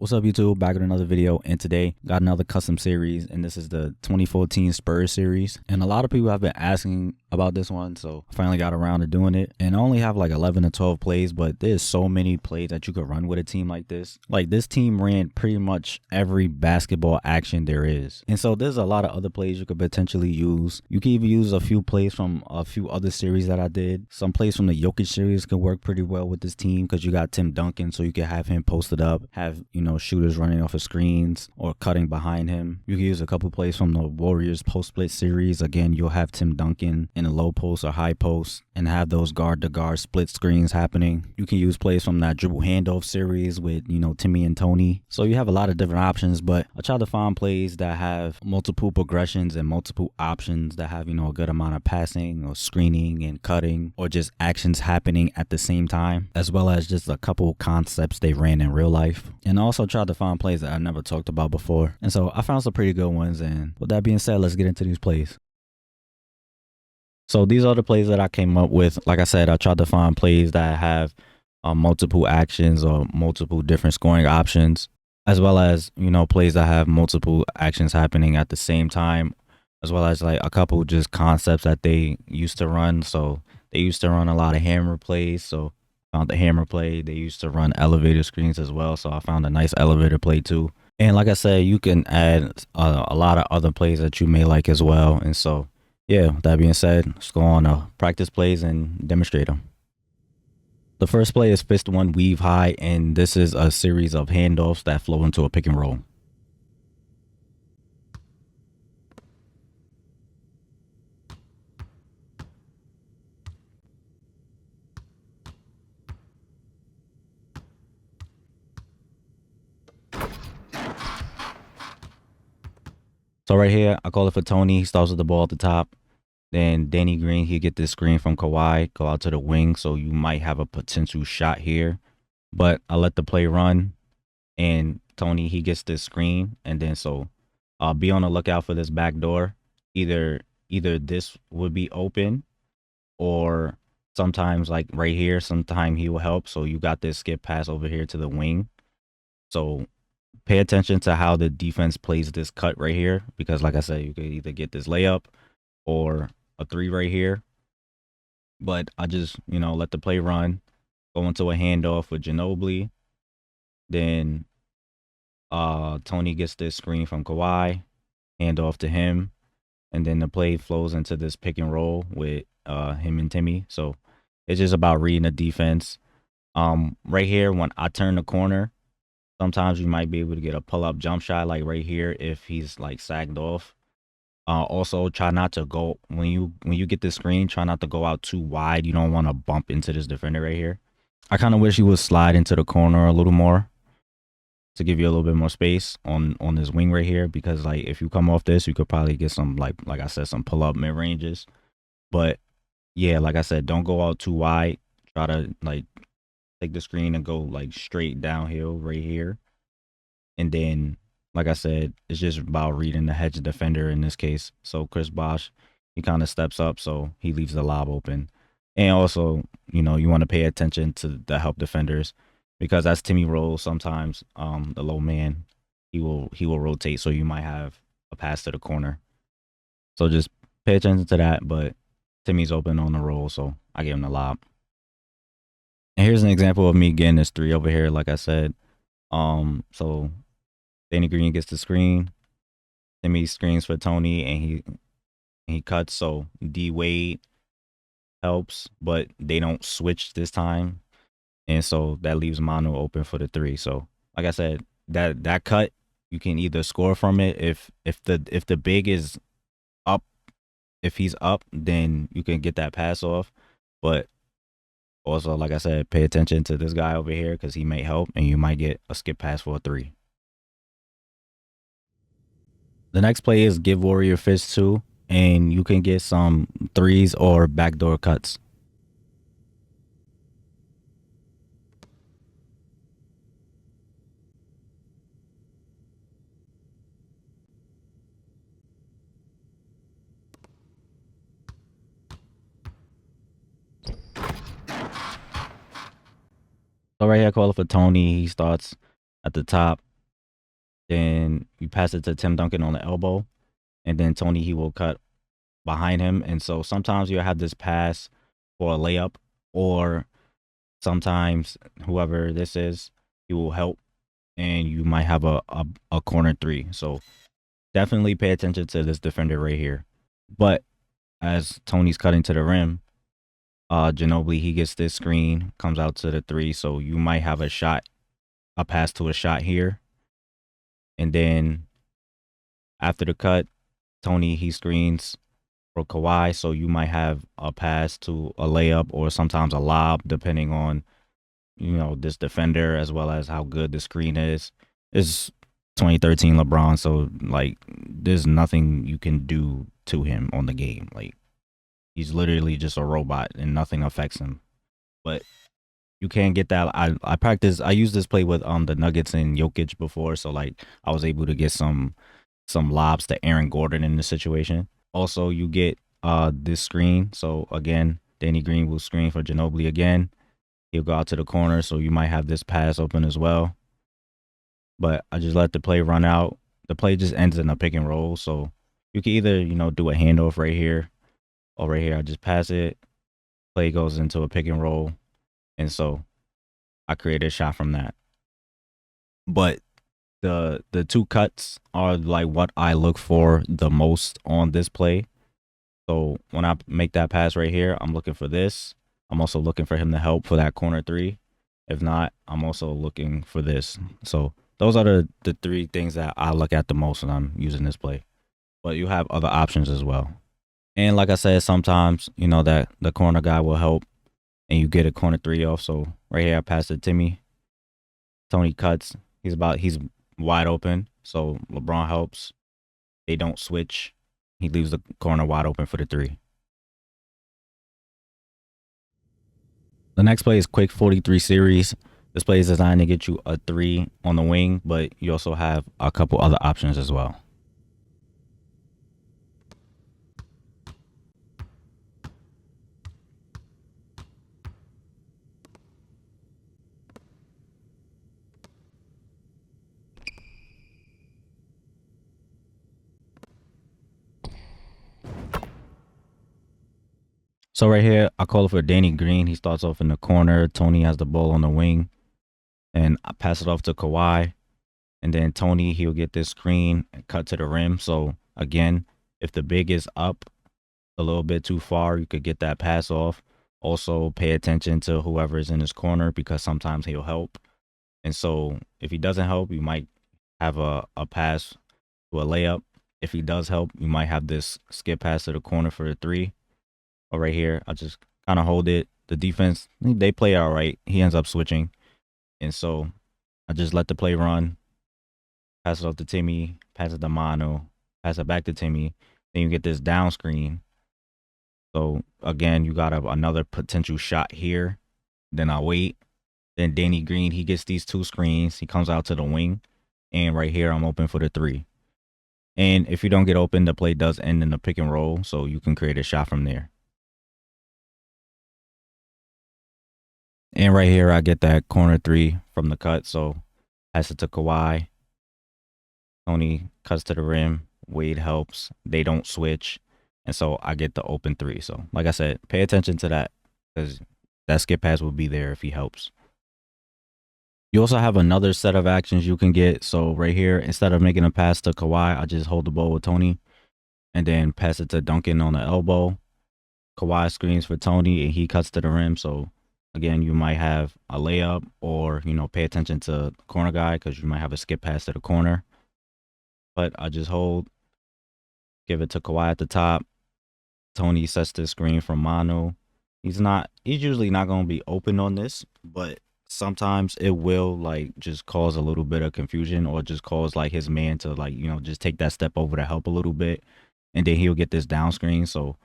What's up, YouTube? Back with another video, and today got another custom series, and this is the 2014 Spurs series. And a lot of people have been asking about this one, so I finally got around to doing it. And I only have like 11 to 12 plays, but there's so many plays that you could run with a team like this. Like, this team ran pretty much every basketball action there is, and so there's a lot of other plays you could potentially use. You can even use a few plays from a few other series that I did. Some plays from the Jokic series could work pretty well with this team because you got Tim Duncan, so you could have him posted up, have shooters running off of screens or cutting behind him. You can use a couple plays from the Warriors post split series. Again, you'll have Tim Duncan in a low post or high post and have those guard to guard split screens happening. You can use plays from that dribble handoff series with Timmy and Tony. So you have a lot of different options, but I try to find plays that have multiple progressions and multiple options that have a good amount of passing or screening and cutting or just actions happening at the same time, as well as just a couple concepts they ran in real life. And I also tried to find plays that I never talked about before, and so I found some pretty good ones. And with that being said, let's get into these plays. So these are the plays that I came up with. Like I said, I tried to find plays that have multiple actions or multiple different scoring options, as well as plays that have multiple actions happening at the same time, as well as like a couple just concepts that they used to run. So they used to run a lot of hammer plays, so found the hammer play. They used to run elevator screens as well, so I found a nice elevator play too. And like I said, you can add a lot of other plays that you may like as well. And so yeah, with that being said, let's go on to practice plays and demonstrate them. The first play is fist one weave high, and this is a series of handoffs that flow into a pick and roll. So right here, I call it for Tony. He starts with the ball at the top. Then Danny Green, he get this screen from Kawhi, go out to the wing. So you might have a potential shot here. But I let the play run. And Tony, he gets this screen. And then so I'll be on the lookout for this back door. Either this would be open, or sometimes like right here, sometime he will help. So you got this skip pass over here to the wing. So pay attention to how the defense plays this cut right here, because like I said, you could either get this layup or a three right here. But I just, let the play run, go into a handoff with Ginobili. Then Tony gets this screen from Kawhi, hand off to him. And then the play flows into this pick and roll with him and Timmy. So it's just about reading the defense. Right here, when I turn the corner, sometimes you might be able to get a pull-up jump shot like right here if he's like sagged off. Also, try not to go when you get the screen. Try not to go out too wide. You don't want to bump into this defender right here. I kind of wish he would slide into the corner a little more to give you a little bit more space on this wing right here, because like if you come off this, you could probably get some like I said, some pull-up mid ranges. But yeah, like I said, don't go out too wide. Try to like take the screen and go like straight downhill right here. And then, like I said, it's just about reading the hedge defender in this case. So Chris Bosh, he kind of steps up, so he leaves the lob open. And also, you want to pay attention to the help defenders, because as Timmy rolls, sometimes the low man, he will rotate, so you might have a pass to the corner. So just pay attention to that. But Timmy's open on the roll, so I give him the lob. And here's an example of me getting this three over here, like I said. So Danny Green gets the screen. Timmy screens for Tony, and he cuts. So D Wade helps, but they don't switch this time, and so that leaves Manu open for the three. So like I said, that cut, you can either score from it if the big is up. If he's up, then you can get that pass off. But also, like I said, pay attention to this guy over here, because he may help, and you might get a skip pass for a three. The next play is give Warrior Fist 2, and you can get some threes or backdoor cuts. So right here, I call it for Tony. He starts at the top. Then you pass it to Tim Duncan on the elbow, and then Tony he will cut behind him. And so sometimes you have this pass for a layup, or sometimes whoever this is, he will help, and you might have a corner three. So definitely pay attention to this defender right here. But as Tony's cutting to the rim, Ginobili he gets this screen, comes out to the three, so you might have a shot, a pass to a shot here, and then after the cut, Tony he screens for Kawhi, so you might have a pass to a layup or sometimes a lob, depending on this defender as well as how good the screen is. It's 2013 LeBron, so like there's nothing you can do to him on the game. Like he's literally just a robot and nothing affects him. But you can't get that. I used this play with the Nuggets and Jokic before, so like I was able to get some lobs to Aaron Gordon in this situation. Also, you get this screen. So again, Danny Green will screen for Ginobili again. He'll go out to the corner, so you might have this pass open as well. But I just let the play run out. The play just ends in a pick and roll, so you can either do a handoff right here, or right here I just pass it. Play goes into a pick and roll, and so I created a shot from that. But the two cuts are like what I look for the most on this play. So when I make that pass right here, I'm looking for this. I'm also looking for him to help for that corner three. If not, I'm also looking for this. So those are the three things that I look at the most when I'm using this play. But you have other options as well. And like I said, sometimes, that the corner guy will help and you get a corner three off. So right here, I pass it to Timmy. Tony cuts. He's wide open. So LeBron helps. They don't switch. He leaves the corner wide open for the three. The next play is quick 43 series. This play is designed to get you a three on the wing, but you also have a couple other options as well. So right here, I call it for Danny Green. He starts off in the corner. Tony has the ball on the wing, and I pass it off to Kawhi. And then Tony, he'll get this screen and cut to the rim. So again, if the big is up a little bit too far, you could get that pass off. Also, pay attention to whoever is in his corner because sometimes he'll help. And so if he doesn't help, you might have a pass to a layup. If he does help, you might have this skip pass to the corner for the three. Or right here, I just kind of hold it. The defense, they play all right. He ends up switching. And so I just let the play run, pass it off to Timmy, pass it to Mano, pass it back to Timmy. Then you get this down screen. So again, you got another potential shot here. Then I wait. Then Danny Green, he gets these two screens. He comes out to the wing. And right here, I'm open for the three. And if you don't get open, the play does end in the pick and roll. So you can create a shot from there. And right here, I get that corner three from the cut. So pass it to Kawhi. Tony cuts to the rim. Wade helps. They don't switch. And so I get the open three. So like I said, pay attention to that because that skip pass will be there if he helps. You also have another set of actions you can get. So right here, instead of making a pass to Kawhi, I just hold the ball with Tony and then pass it to Duncan on the elbow. Kawhi screens for Tony and he cuts to the rim. So again, you might have a layup or, pay attention to the corner guy because you might have a skip pass to the corner. But I just hold, give it to Kawhi at the top. Tony sets the screen from Manu. He's usually not going to be open on this, but sometimes it will like just cause a little bit of confusion or just cause like his man to like, just take that step over to help a little bit. And then he'll get this down screen. So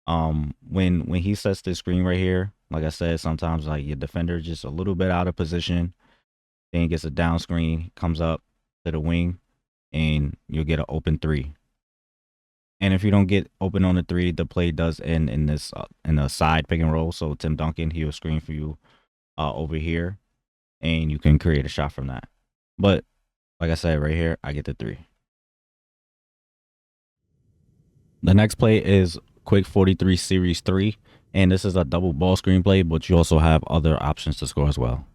when he sets this screen right here, like I said, sometimes like your defender just a little bit out of position, then he gets a down screen, comes up to the wing, and you'll get an open three. And if you don't get open on the three, the play does end in this in a side pick and roll. So Tim Duncan, he'll screen for you over here, and you can create a shot from that. But Like I said, right here, I get the 3. The next play is Quick 43 Series 3. And this is a double ball screen play, but you also have other options to score as well.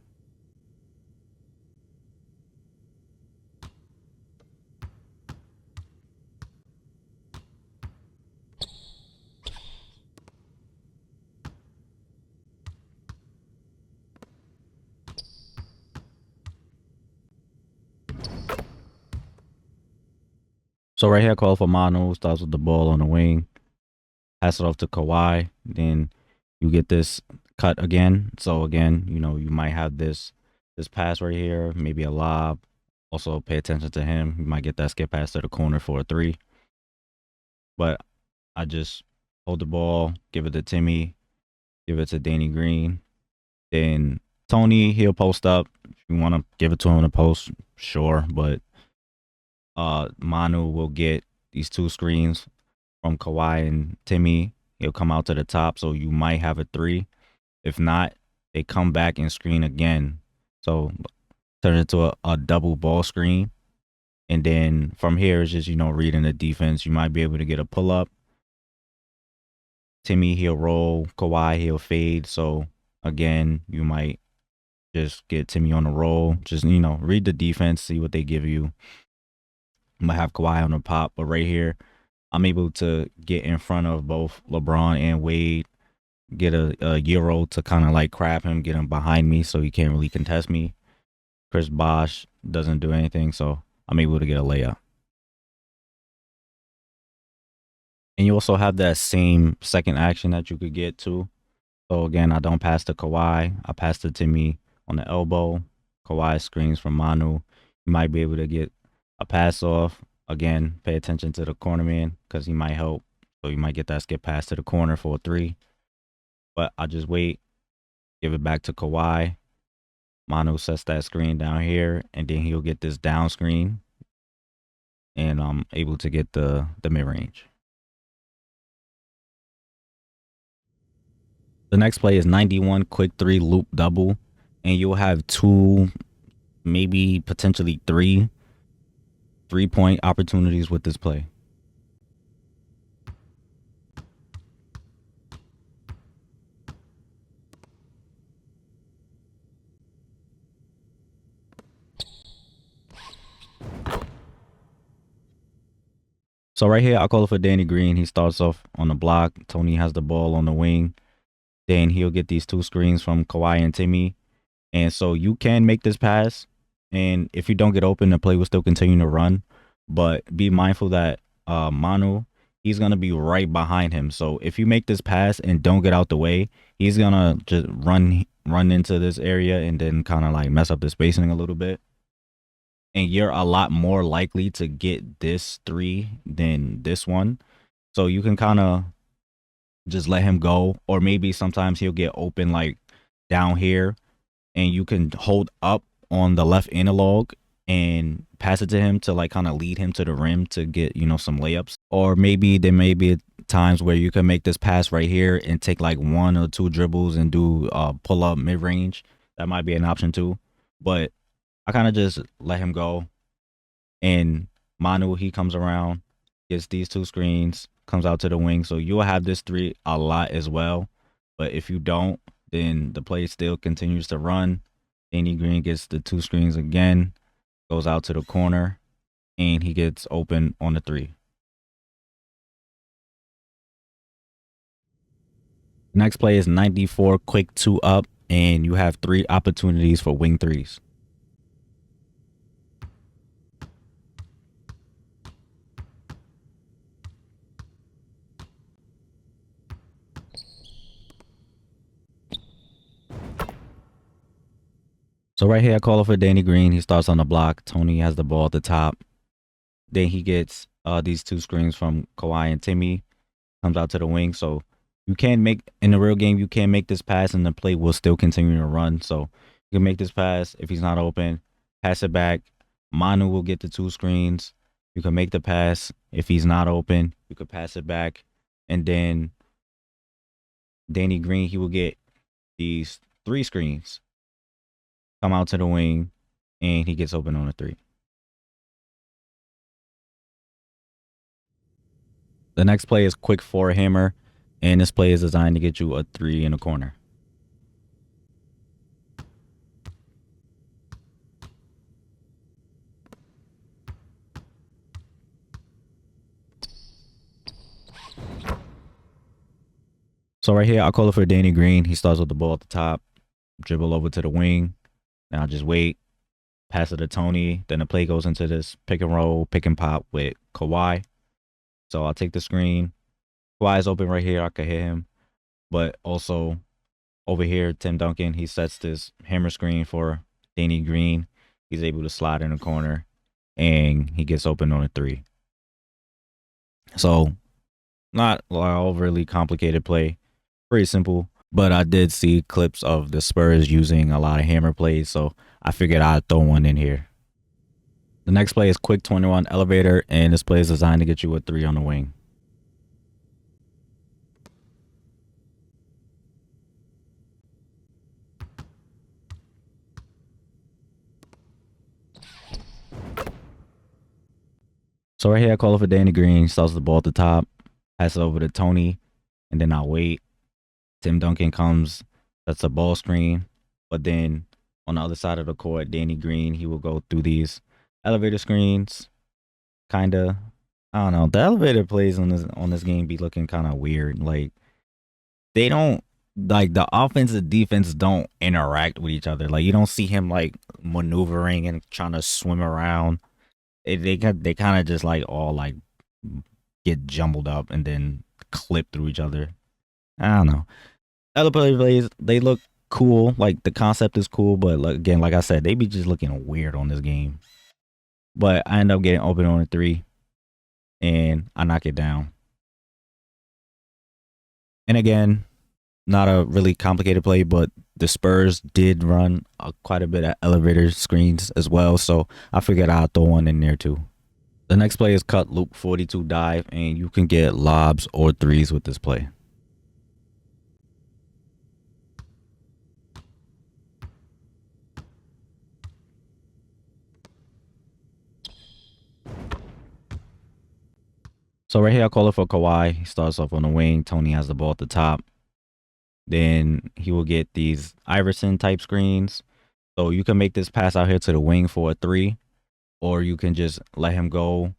So right here, call for Manu, starts with the ball on the wing, pass it off to Kawhi. Then you get this cut again. So again, you might have this pass right here, maybe a lob. Also pay attention to him. You might get that skip pass to the corner for a 3. But I just hold the ball, give it to Timmy, give it to Danny Green. Then Tony, he'll post up. If you want to give it to him in the post, sure. But Manu will get these 2 screens from Kawhi and Timmy. He'll come out to the top, so you might have a 3. If not, they come back and screen again. So turn it into a double ball screen. And then from here, it's just, reading the defense. You might be able to get a pull up. Timmy, he'll roll. Kawhi, he'll fade. So again, you might just get Timmy on the roll. Just, read the defense, see what they give you. You might have Kawhi on the pop, but right here, I'm able to get in front of both LeBron and Wade, get a Euro to kind of like crab him, get him behind me so he can't really contest me. Chris Bosh doesn't do anything, so I'm able to get a layup. And you also have that same second action that you could get too. So again, I don't pass to Kawhi. I pass to Timmy on the elbow. Kawhi screens from Manu. You might be able to get a pass off. Again, pay attention to the corner man because he might help. So you might get that skip pass to the corner for a 3. But I just wait, give it back to Kawhi. Manu sets that screen down here, and then he'll get this down screen, and I'm able to get the mid range. The next play is 91 quick 3 loop double, and you'll have 2, maybe potentially 3 3-point opportunities with this play. So right here, I call it for Danny Green. He starts off on the block. Tony has the ball on the wing. Then he'll get these 2 screens from Kawhi and Timmy. And so you can make this pass. And if you don't get open, the play will still continue to run. But be mindful that Manu, he's going to be right behind him. So if you make this pass and don't get out the way, he's going to just run into this area and then kind of like mess up the spacing a little bit. And you're a lot more likely to get this 3 than this one. So you can kind of just let him go. Or maybe sometimes he'll get open like down here and you can hold up on the left analog and pass it to him to like kind of lead him to the rim to get, some layups. Or maybe there may be times where you can make this pass right here and take like 1 or 2 dribbles and do pull up mid range. That might be an option too. But I kind of just let him go. And Manu, he comes around, gets these 2 screens, comes out to the wing. So you'll have this 3 a lot as well. But if you don't, then the play still continues to run. Danny Green gets the 2 screens again, goes out to the corner, and he gets open on the 3. Next play is 94 quick 2 up, and you have 3 opportunities for wing 3s. So right here, I call it for Danny Green. He starts on the block. Tony has the ball at the top. Then he gets these 2 screens from Kawhi and Timmy. Comes out to the wing. So you can make, in the real game, you can make this pass and the play will still continue to run. So you can make this pass if he's not open. Pass it back. Manu will get the 2 screens. You can make the pass. If he's not open, you could pass it back. And then Danny Green, he will get these 3 screens. Come out to the wing, and he gets open on a 3. The next play is quick four hammer, and this play is designed to get you a 3 in the corner. So right here, I'll call it for Danny Green. He starts with the ball at the top, dribble over to the wing. Then I'll just wait, pass it to Tony. Then the play goes into this pick and roll, pick and pop with Kawhi. So I'll take the screen. Kawhi is open right here. I could hit him. But also over here, Tim Duncan, he sets this hammer screen for Danny Green. He's able to slide in the corner, and he gets open on a 3. So not like overly complicated play. Pretty simple. But I did see clips of the Spurs using a lot of hammer plays, so I figured I'd throw one in here. The next play is quick 21 elevator, and this play is designed to get you a 3 on the wing. So right here, I call it for Danny Green. Starts the ball at the top, pass it over to Tony, and then I'll wait. Tim Duncan comes, that's a ball screen. But then on the other side of the court, Danny Green, he will go through these elevator screens. Kinda, I don't know. The elevator plays on this game be looking kind of weird. Like they don't like the offense and defense don't interact with each other. Like you don't see him like maneuvering and trying to swim around. They kind of just like all like get jumbled up and then clip through each other. I don't know. Other plays they look cool. Like the concept is cool, but like, again, like I said, they be just looking weird on this game. But I end up getting open on a 3, and I knock it down. And again, not a really complicated play, but the Spurs did run quite a bit of elevator screens as well, so I figured I'd throw one in there too. The next play is cut loop 42 dive, and you can get lobs or 3s with this play. So right here, I call it for Kawhi. He starts off on the wing. Tony has the ball at the top. Then he will get these Iverson type screens. So you can make this pass out here to the wing for a 3, or you can just let him go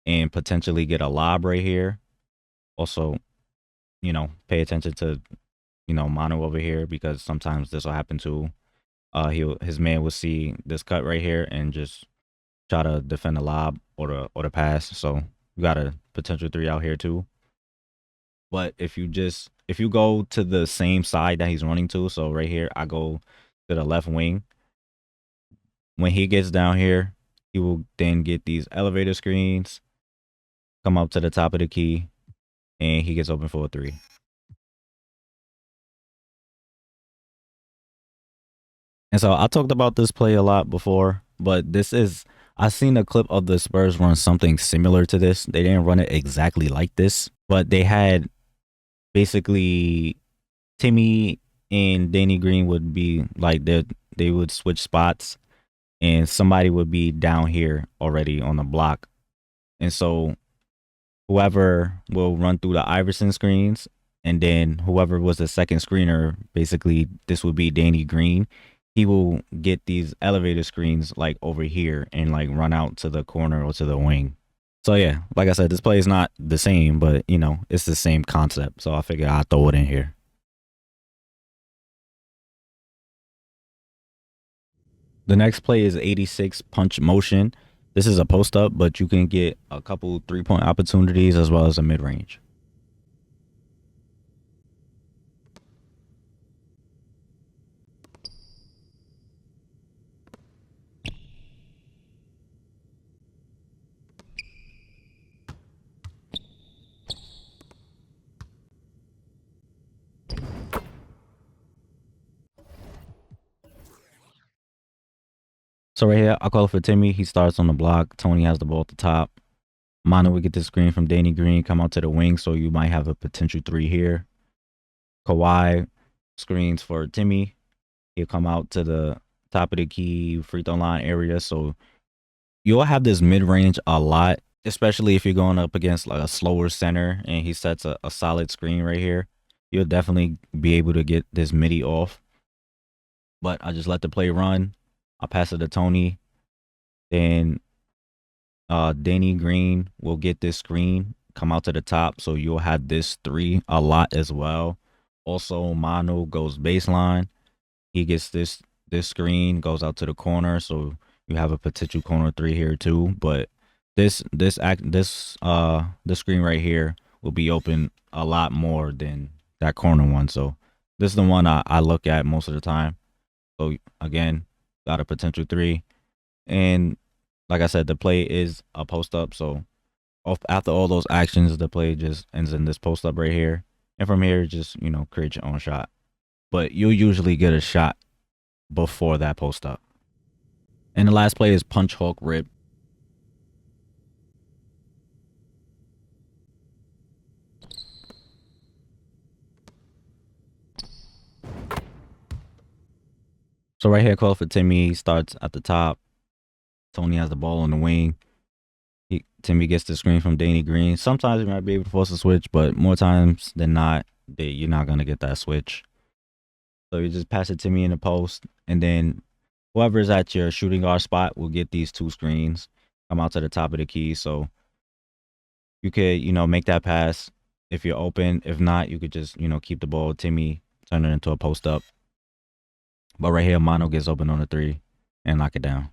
and potentially get a lob right here. Also, pay attention to, Manu over here, because sometimes this will happen too. His man will see this cut right here and just try to defend the lob or the pass. So you got a potential 3 out here too. But if you go to the same side that he's running to, so right here I go to the left wing. When he gets down here, he will then get these elevator screens, come up to the top of the key, and he gets open for a 3. And so I talked about this play a lot before, but I've seen a clip of the Spurs run something similar to this. They didn't run it exactly like this, but they had basically Timmy and Danny Green would be like they would switch spots, and somebody would be down here already on the block. And so whoever will run through the Iverson screens, and then whoever was the second screener, basically this would be Danny Green. He will get these elevator screens like over here and like run out to the corner or to the wing. So yeah, like I said, this play is not the same, but it's the same concept. So I figured I'd throw it in here. The next play is 86 punch motion. This is a post up, but you can get a couple 3-point opportunities as well as a mid range. So right here, I call it for Timmy. He starts on the block. Tony has the ball at the top. Manu would get the screen from Danny Green, come out to the wing, so you might have a potential 3 here. Kawhi screens for Timmy. He'll come out to the top of the key free throw line area. So you'll have this mid range a lot. especially if you're going up against like a slower center and he sets a solid screen right here, you'll definitely be able to get this midi off. But I just let the play run. I'll pass it to Tony. Then Danny Green will get this screen, come out to the top. So you'll have this 3 a lot as well. Also, Mano goes baseline. He gets this screen, goes out to the corner. So you have a potential corner 3 here too. But this screen right here will be open a lot more than that corner one. So this is the one I look at most of the time. So again, got a potential 3. And like I said, the play is a post up. So after all those actions, the play just ends in this post up right here. And from here, just, create your own shot. But you'll usually get a shot before that post up. And the last play is punch, hook, rip. So right here, call for Timmy. He starts at the top. Tony has the ball on the wing. Timmy gets the screen from Danny Green. Sometimes he might be able to force a switch, but more times than not, you're not going to get that switch. So you just pass it to me in the post, and then whoever's at your shooting guard spot will get these 2 screens, come out to the top of the key. So you could, make that pass if you're open. If not, you could just, keep the ball with Timmy, turn it into a post up. But right here, Mano gets open on the 3 and knock it down.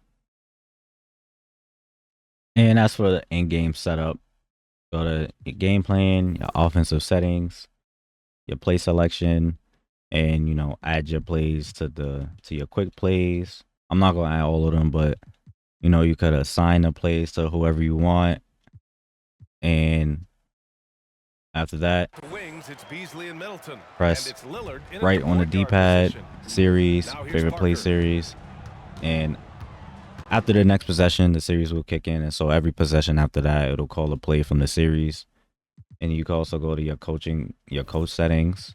And as for the in-game setup, go to game plan, your offensive settings, your play selection, and add your plays to your quick plays. I'm not gonna add all of them, but you could assign the plays to whoever you want. And after that, press right on the D-pad, series, favorite play series, and after the next possession, the series will kick in. And so every possession after that, it'll call a play from the series. And you can also go to your coach settings,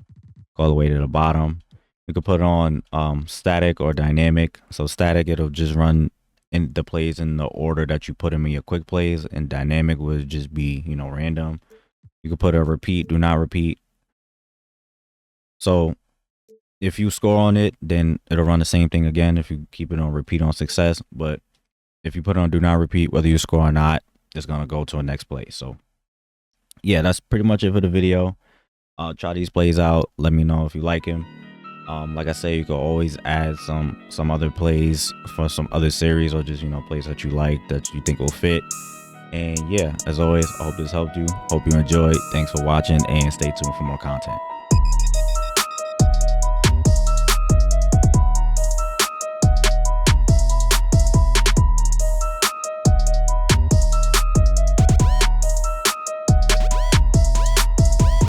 go all the way to the bottom. You can put on static or dynamic. So static, it'll just run in the plays in the order that you put them in your quick plays, and dynamic would just be, random. You can put a repeat, do not repeat. So if you score on it, then it'll run the same thing again if you keep it on repeat on success. But if you put it on do not repeat, whether you score or not, it's going to go to a next play. So yeah, that's pretty much it for the video. Try these plays out. Let me know if you like them. Like I say, you can always add some other plays for some other series, or just plays that you like that you think will fit. And yeah, as always, I hope this helped you. Hope you enjoyed. Thanks for watching, and stay tuned for more content.